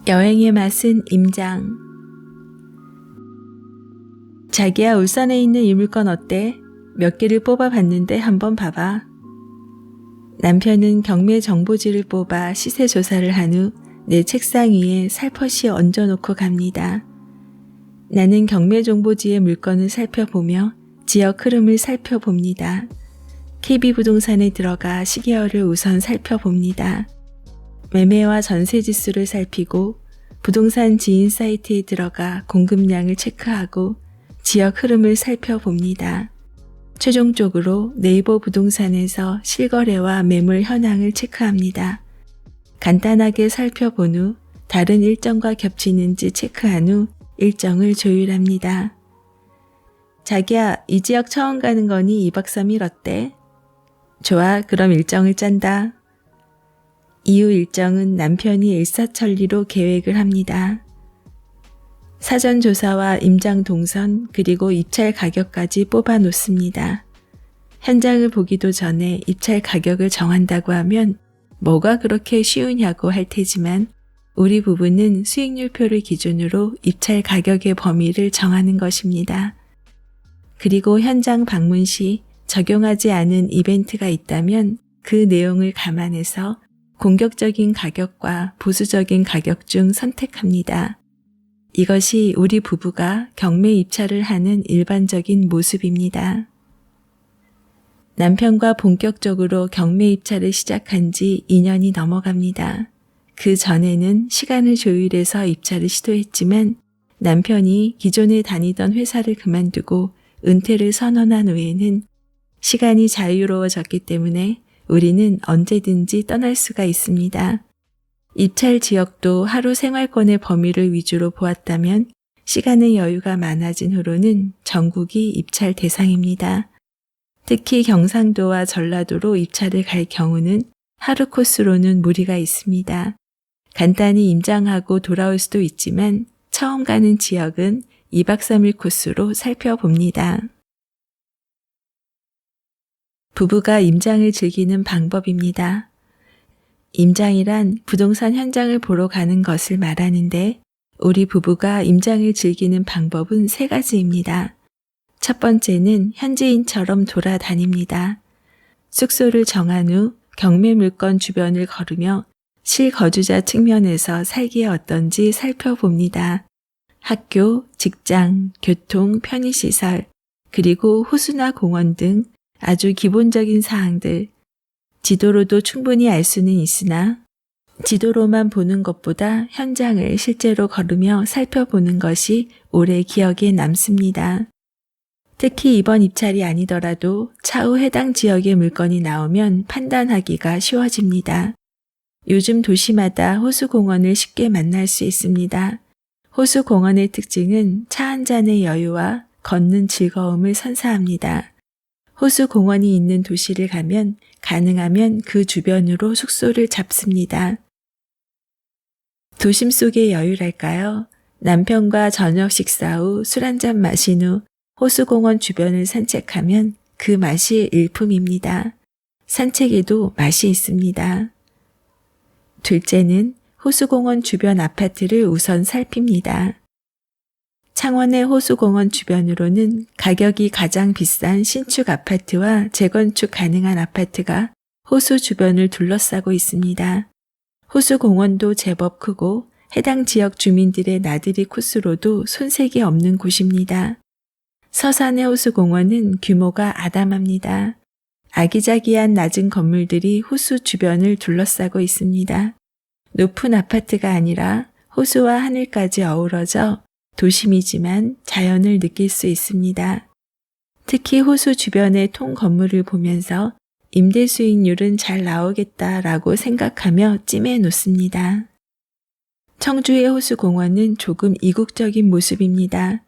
여행의 맛은 임장. 자기야, 울산에 있는 이 물건 어때? 몇 개를 뽑아봤는데 한번 봐봐. 남편은 경매 정보지를 뽑아 시세 조사를 한 후 내 책상 위에 살포시 얹어놓고 갑니다. 나는 경매 정보지의 물건을 살펴보며 지역 흐름을 살펴봅니다. KB부동산에 들어가 시계열을 우선 살펴봅니다. 매매와 전세 지수를 살피고 부동산 지인 사이트에 들어가 공급량을 체크하고 지역 흐름을 살펴봅니다. 최종적으로 네이버 부동산에서 실거래와 매물 현황을 체크합니다. 간단하게 살펴본 후 다른 일정과 겹치는지 체크한 후 일정을 조율합니다. 자기야, 이 지역 처음 가는 거니 2박 3일 어때? 좋아, 그럼 일정을 짠다. 이후 일정은 남편이 일사천리로 계획을 합니다. 사전 조사와 임장 동선 그리고 입찰 가격까지 뽑아 놓습니다. 현장을 보기도 전에 입찰 가격을 정한다고 하면 뭐가 그렇게 쉬우냐고 할 테지만 우리 부부는 수익률표를 기준으로 입찰 가격의 범위를 정하는 것입니다. 그리고 현장 방문 시 적용하지 않은 이벤트가 있다면 그 내용을 감안해서 공격적인 가격과 보수적인 가격 중 선택합니다. 이것이 우리 부부가 경매 입찰을 하는 일반적인 모습입니다. 남편과 본격적으로 경매 입찰을 시작한 지 2년이 넘어갑니다. 그 전에는 시간을 조율해서 입찰을 시도했지만 남편이 기존에 다니던 회사를 그만두고 은퇴를 선언한 후에는 시간이 자유로워졌기 때문에 우리는 언제든지 떠날 수가 있습니다. 입찰 지역도 하루 생활권의 범위를 위주로 보았다면 시간의 여유가 많아진 후로는 전국이 입찰 대상입니다. 특히 경상도와 전라도로 입찰을 갈 경우는 하루 코스로는 무리가 있습니다. 간단히 임장하고 돌아올 수도 있지만 처음 가는 지역은 2박 3일 코스로 살펴봅니다. 부부가 임장을 즐기는 방법입니다. 임장이란 부동산 현장을 보러 가는 것을 말하는데 우리 부부가 임장을 즐기는 방법은 3가지입니다. 첫 번째는 현지인처럼 돌아다닙니다. 숙소를 정한 후 경매 물건 주변을 걸으며 실거주자 측면에서 살기에 어떤지 살펴봅니다. 학교, 직장, 교통, 편의시설, 그리고 호수나 공원 등 아주 기본적인 사항들, 지도로도 충분히 알 수는 있으나 지도로만 보는 것보다 현장을 실제로 걸으며 살펴보는 것이 오래 기억에 남습니다. 특히 이번 입찰이 아니더라도 차후 해당 지역의 물건이 나오면 판단하기가 쉬워집니다. 요즘 도시마다 호수공원을 쉽게 만날 수 있습니다. 호수공원의 특징은 차 한 잔의 여유와 걷는 즐거움을 선사합니다. 호수공원이 있는 도시를 가면 가능하면 그 주변으로 숙소를 잡습니다. 도심 속의 여유랄까요? 남편과 저녁 식사 후 술 한잔 마신 후 호수공원 주변을 산책하면 그 맛이 일품입니다. 산책에도 맛이 있습니다. 둘째는 호수공원 주변 아파트를 우선 살핍니다. 창원의 호수공원 주변으로는 가격이 가장 비싼 신축 아파트와 재건축 가능한 아파트가 호수 주변을 둘러싸고 있습니다. 호수공원도 제법 크고 해당 지역 주민들의 나들이 코스로도 손색이 없는 곳입니다. 서산의 호수공원은 규모가 아담합니다. 아기자기한 낮은 건물들이 호수 주변을 둘러싸고 있습니다. 높은 아파트가 아니라 호수와 하늘까지 어우러져 도심이지만 자연을 느낄 수 있습니다. 특히 호수 주변의 통 건물을 보면서 임대 수익률은 잘 나오겠다라고 생각하며 찜해 놓습니다. 청주의 호수공원은 조금 이국적인 모습입니다.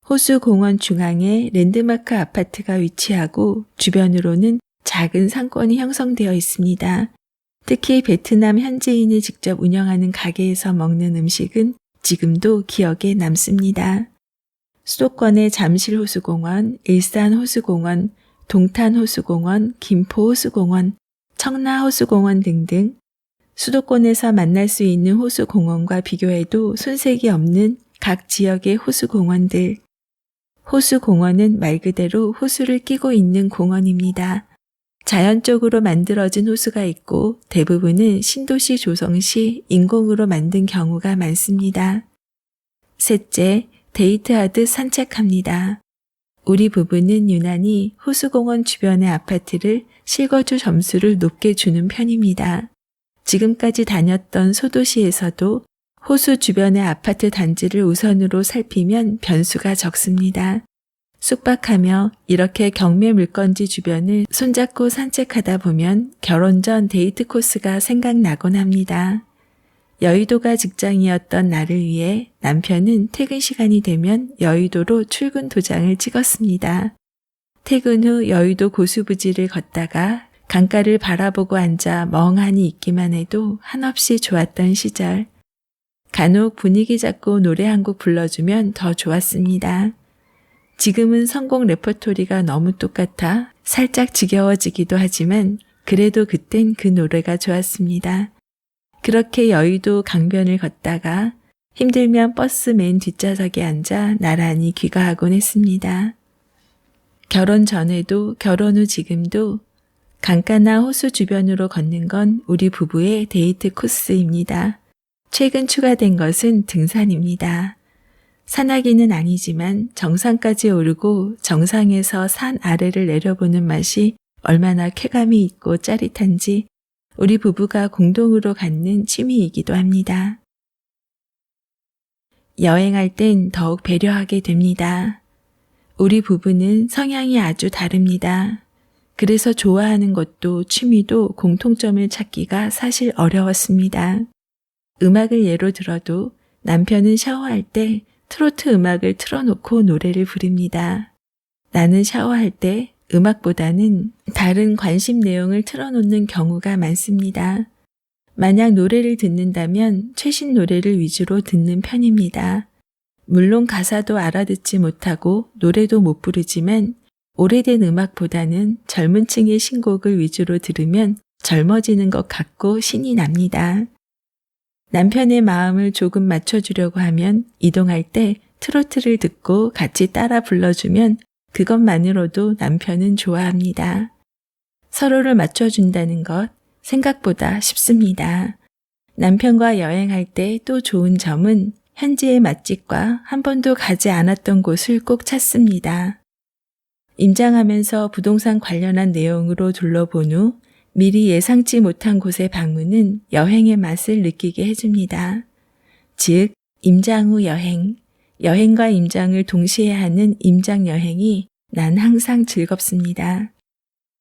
호수공원 중앙에 랜드마크 아파트가 위치하고 주변으로는 작은 상권이 형성되어 있습니다. 특히 베트남 현지인이 직접 운영하는 가게에서 먹는 음식은 지금도 기억에 남습니다. 수도권의 잠실호수공원, 일산호수공원, 동탄호수공원, 김포호수공원, 청라호수공원 등등 수도권에서 만날 수 있는 호수공원과 비교해도 손색이 없는 각 지역의 호수공원들. 호수공원은 말 그대로 호수를 끼고 있는 공원입니다. 자연적으로 만들어진 호수가 있고 대부분은 신도시 조성 시 인공으로 만든 경우가 많습니다. 셋째, 데이트하듯 산책합니다. 우리 부부는 유난히 호수공원 주변의 아파트를 실거주 점수를 높게 주는 편입니다. 지금까지 다녔던 소도시에서도 호수 주변의 아파트 단지를 우선으로 살피면 변수가 적습니다. 숙박하며 이렇게 경매 물건지 주변을 손잡고 산책하다 보면 결혼 전 데이트 코스가 생각나곤 합니다. 여의도가 직장이었던 나를 위해 남편은 퇴근 시간이 되면 여의도로 출근 도장을 찍었습니다. 퇴근 후 여의도 고수부지를 걷다가 강가를 바라보고 앉아 멍하니 있기만 해도 한없이 좋았던 시절. 간혹 분위기 잡고 노래 한 곡 불러주면 더 좋았습니다. 지금은 성공 레퍼토리가 너무 똑같아 살짝 지겨워지기도 하지만 그래도 그땐 그 노래가 좋았습니다. 그렇게 여의도 강변을 걷다가 힘들면 버스 맨 뒷좌석에 앉아 나란히 귀가하곤 했습니다. 결혼 전에도 결혼 후 지금도 강가나 호수 주변으로 걷는 건 우리 부부의 데이트 코스입니다. 최근 추가된 것은 등산입니다. 산악인은 아니지만 정상까지 오르고 정상에서 산 아래를 내려보는 맛이 얼마나 쾌감이 있고 짜릿한지 우리 부부가 공동으로 갖는 취미이기도 합니다. 여행할 땐 더욱 배려하게 됩니다. 우리 부부는 성향이 아주 다릅니다. 그래서 좋아하는 것도 취미도 공통점을 찾기가 사실 어려웠습니다. 음악을 예로 들어도 남편은 샤워할 때 트로트 음악을 틀어놓고 노래를 부릅니다. 나는 샤워할 때 음악보다는 다른 관심 내용을 틀어놓는 경우가 많습니다. 만약 노래를 듣는다면 최신 노래를 위주로 듣는 편입니다. 물론 가사도 알아듣지 못하고 노래도 못 부르지만 오래된 음악보다는 젊은 층의 신곡을 위주로 들으면 젊어지는 것 같고 신이 납니다. 남편의 마음을 조금 맞춰주려고 하면 이동할 때 트로트를 듣고 같이 따라 불러주면 그것만으로도 남편은 좋아합니다. 서로를 맞춰준다는 것 생각보다 쉽습니다. 남편과 여행할 때 또 좋은 점은 현지의 맛집과 한 번도 가지 않았던 곳을 꼭 찾습니다. 임장하면서 부동산 관련한 내용으로 둘러본 후 미리 예상치 못한 곳의 방문은 여행의 맛을 느끼게 해줍니다. 즉, 임장 후 여행, 여행과 임장을 동시에 하는 임장 여행이 난 항상 즐겁습니다.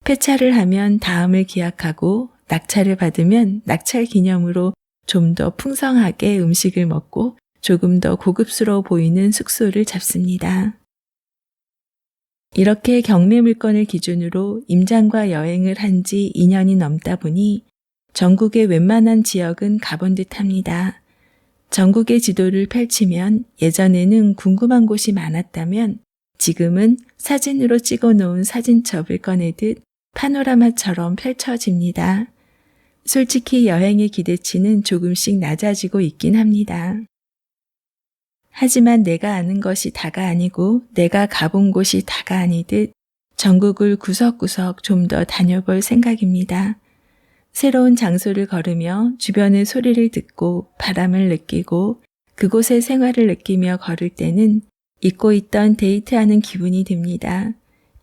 폐차를 하면 다음을 기약하고 낙찰을 받으면 낙찰 기념으로 좀 더 풍성하게 음식을 먹고 조금 더 고급스러워 보이는 숙소를 잡습니다. 이렇게 경매 물건을 기준으로 임장과 여행을 한 지 2년이 넘다 보니 전국의 웬만한 지역은 가본 듯합니다. 전국의 지도를 펼치면 예전에는 궁금한 곳이 많았다면 지금은 사진으로 찍어 놓은 사진첩을 꺼내듯 파노라마처럼 펼쳐집니다. 솔직히 여행의 기대치는 조금씩 낮아지고 있긴 합니다. 하지만 내가 아는 것이 다가 아니고 내가 가본 곳이 다가 아니듯 전국을 구석구석 좀 더 다녀볼 생각입니다. 새로운 장소를 걸으며 주변의 소리를 듣고 바람을 느끼고 그곳의 생활을 느끼며 걸을 때는 잊고 있던 데이트하는 기분이 듭니다.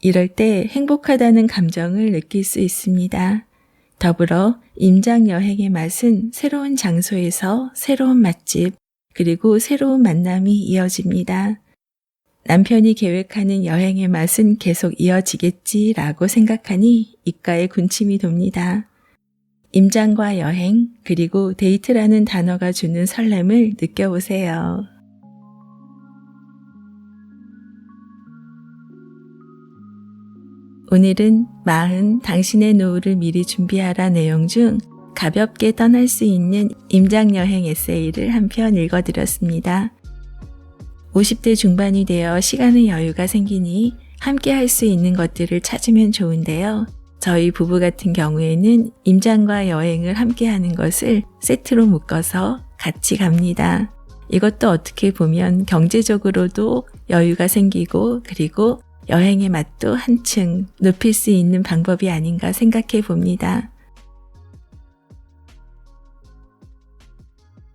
이럴 때 행복하다는 감정을 느낄 수 있습니다. 더불어 임장 여행의 맛은 새로운 장소에서 새로운 맛집, 그리고 새로운 만남이 이어집니다. 남편이 계획하는 여행의 맛은 계속 이어지겠지라고 생각하니 입가에 군침이 돕니다. 임장과 여행, 그리고 데이트라는 단어가 주는 설렘을 느껴보세요. 오늘은 40 당신의 노후를 미리 준비하라 내용 중 가볍게 떠날 수 있는 임장여행 에세이를 한 편 읽어드렸습니다. 50대 중반이 되어 시간의 여유가 생기니 함께 할 수 있는 것들을 찾으면 좋은데요. 저희 부부 같은 경우에는 임장과 여행을 함께 하는 것을 세트로 묶어서 같이 갑니다. 이것도 어떻게 보면 경제적으로도 여유가 생기고 그리고 여행의 맛도 한층 높일 수 있는 방법이 아닌가 생각해 봅니다.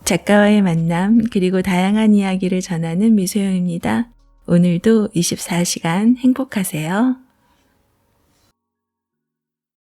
작가와의 만남 그리고 다양한 이야기를 전하는 미소영입니다. 오늘도 24시간 행복하세요.